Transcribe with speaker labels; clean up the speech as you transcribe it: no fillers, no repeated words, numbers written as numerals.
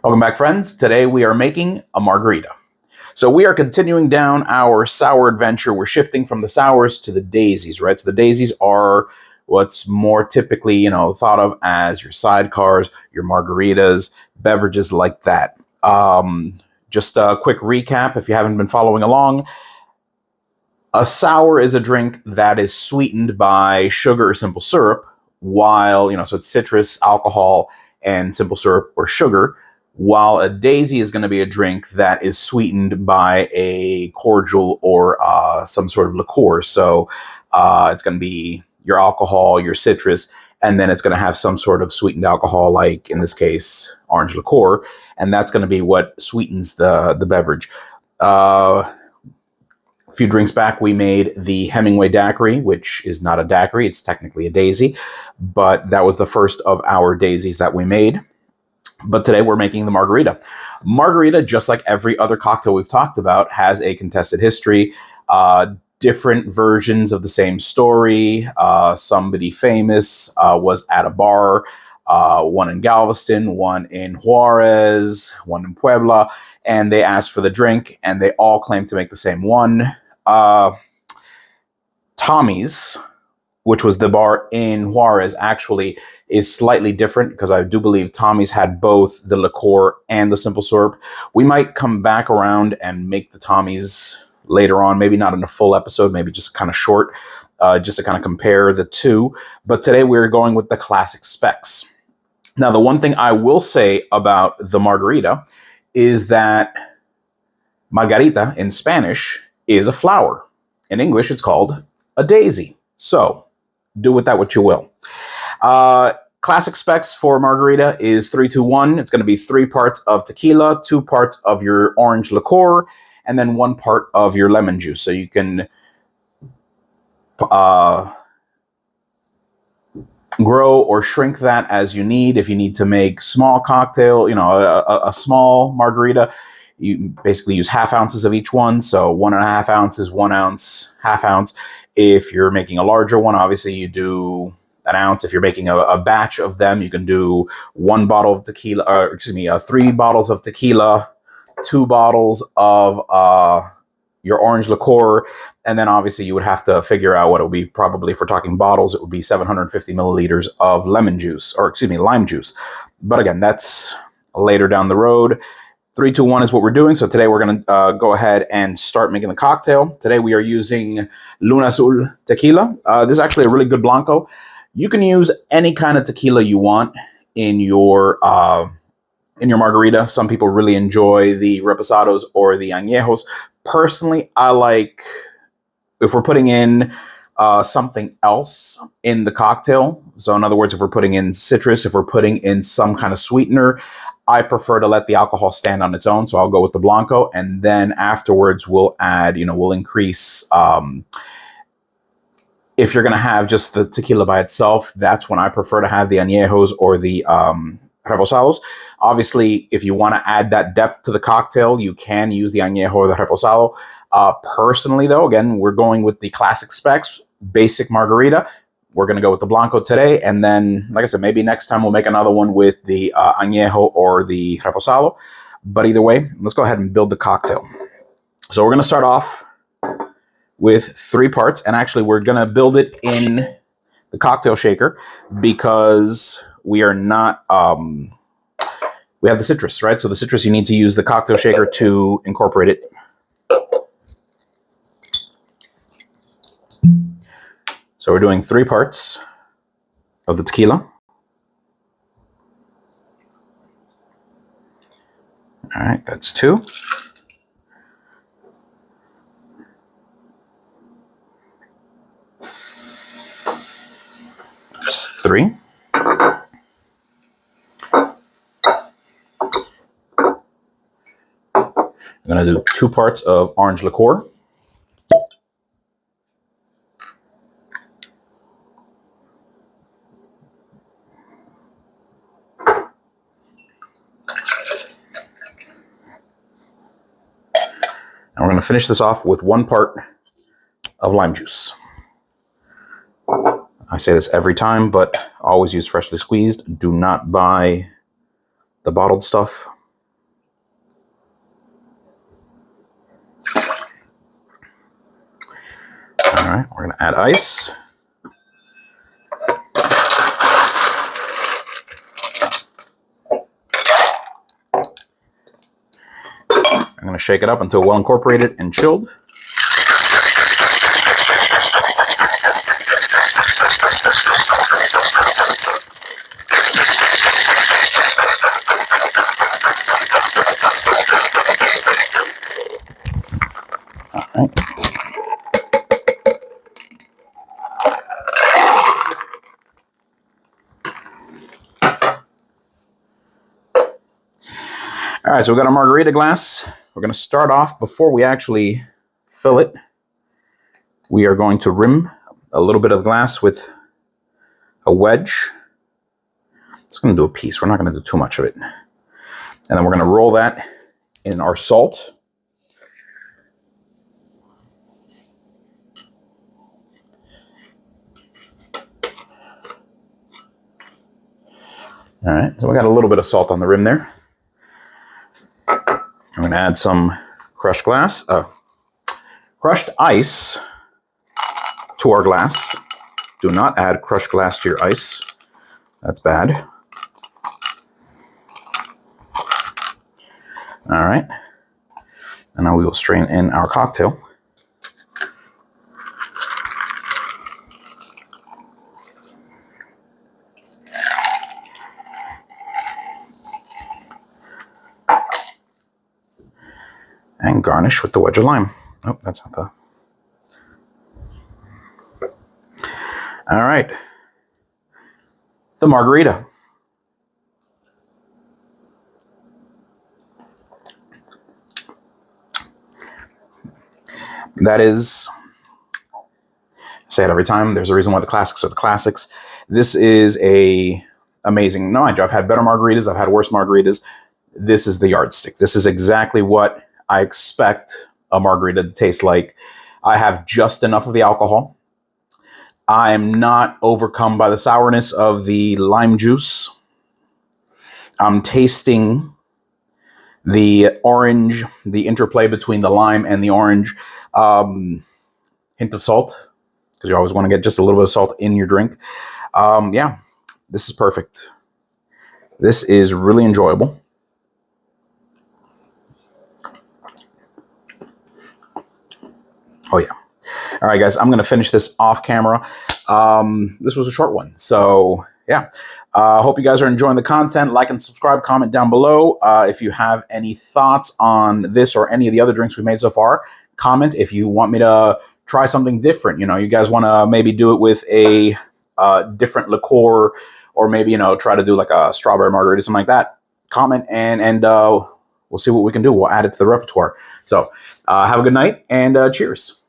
Speaker 1: Welcome back, friends. Today we are making a margarita. So we are continuing down our sour adventure. We're shifting from the sours to the daisies, right? So the daisies are what's more typically, thought of as your sidecars, your margaritas, beverages like that. Just a quick recap if you haven't been following along. A sour is a drink that is sweetened by sugar or simple syrup, while, so it's citrus, alcohol, and simple syrup or sugar, while a daisy is going to be a drink that is sweetened by a cordial or some sort of liqueur. So it's going to be your alcohol, your citrus, and then it's going to have some sort of sweetened alcohol, like in this case, orange liqueur, and that's going to be what sweetens the beverage. A few drinks back, we made the Hemingway daiquiri, which is not a daiquiri. It's technically a daisy, but that was the first of our daisies that we made. But today we're making the margarita. Margarita, just like every other cocktail we've talked about, has a contested history. Different versions of the same story. Somebody famous was at a bar, one in Galveston, one in Juarez, one in Puebla, and they asked for the drink, and they all claimed to make the same one. Tommy's, which was the bar in Juarez, actually is slightly different because I do believe Tommy's had both the liqueur and the simple syrup. We might come back around and make the Tommy's later on, maybe not in a full episode, maybe just kind of short, just to kind of compare the two. But today we're going with the classic specs. Now, the one thing I will say about the margarita is that Margarita in Spanish is a flower. In English, it's called a daisy. So do with that what you will. Classic specs for margarita is 3-2-1. It's going to be 3 parts of tequila, 2 parts of your orange liqueur, and then 1 part of your lemon juice. So you can grow or shrink that as you need. If you need to make small cocktail, a small margarita, you basically use half ounces of each one. So 1.5 ounces, 1 ounce, half ounce. If you're making a larger one, obviously you do an ounce. If you're making a batch of them, you can do 1 bottle of tequila, or 3 bottles of tequila, 2 bottles of your orange liqueur, and then obviously you would have to figure out what it would be. Probably, if we're talking bottles, it would be 750 milliliters of lemon juice, or lime juice. But again, that's later down the road. 3-2-1 is what we're doing. So today we're going to go ahead and start making the cocktail. Today we are using Luna Azul tequila. This is actually a really good blanco. You can use any kind of tequila you want in your margarita. Some people really enjoy the reposados or the añejos. Personally, I like, if we're putting in something else in the cocktail. So in other words, if we're putting in citrus, if we're putting in some kind of sweetener, I prefer to let the alcohol stand on its own. So I'll go with the blanco, and then afterwards we'll add, we'll increase. If you're going to have just the tequila by itself, that's when I prefer to have the añejos or the reposados. Obviously, if you want to add that depth to the cocktail, you can use the añejo or the reposado. Personally, though, again, we're going with the classic specs, basic margarita. We're going to go with the blanco today, and then, like I said, maybe next time we'll make another one with the añejo or the reposado. But either way, let's go ahead and build the cocktail. So we're going to start off with 3 parts, and actually we're going to build it in the cocktail shaker because we are not, we have the citrus, right? So the citrus, you need to use the cocktail shaker to incorporate it. So we're doing 3 parts of the tequila. All right, that's 2. That's 3. I'm going to do 2 parts of orange liqueur. And we're going to finish this off with 1 part of lime juice. I say this every time, but always use freshly squeezed. Do not buy the bottled stuff. right, we're going to add ice. I'm going to shake it up until well incorporated and chilled. All right. All right, so we've got our margarita glass. We're going to start off before we actually fill it. We are going to rim a little bit of the glass with a wedge. It's going to do a piece. We're not going to do too much of it. And then we're going to roll that in our salt. All right, so we got a little bit of salt on the rim there. I'm going to add some crushed ice to our glass. Do not add crushed glass to your ice. That's bad. All right. And now we will strain in our cocktail. And garnish with the wedge of lime. Oh, that's not the... All right. The margarita. That is, I say it every time, there's a reason why the classics are the classics. This is a amazing, no, I've had better margaritas, I've had worse margaritas. This is the yardstick. This is exactly what I expect a margarita to taste like. I have just enough of the alcohol. I'm not overcome by the sourness of the lime juice. I'm tasting the orange, the interplay between the lime and the orange. Hint of salt, because you always want to get just a little bit of salt in your drink. Yeah, this is perfect. This is really enjoyable. Oh, yeah. All right, guys, I'm going to finish this off camera. This was a short one. So, yeah. Hope you guys are enjoying the content. Like and subscribe, comment down below. If you have any thoughts on this or any of the other drinks we've made so far, comment. If you want me to try something different, you know, you guys want to maybe do it with a different liqueur, or maybe, you know, try to do like a strawberry margarita, something like that, comment, and we'll see what we can do. We'll add it to the repertoire. So have a good night, and cheers.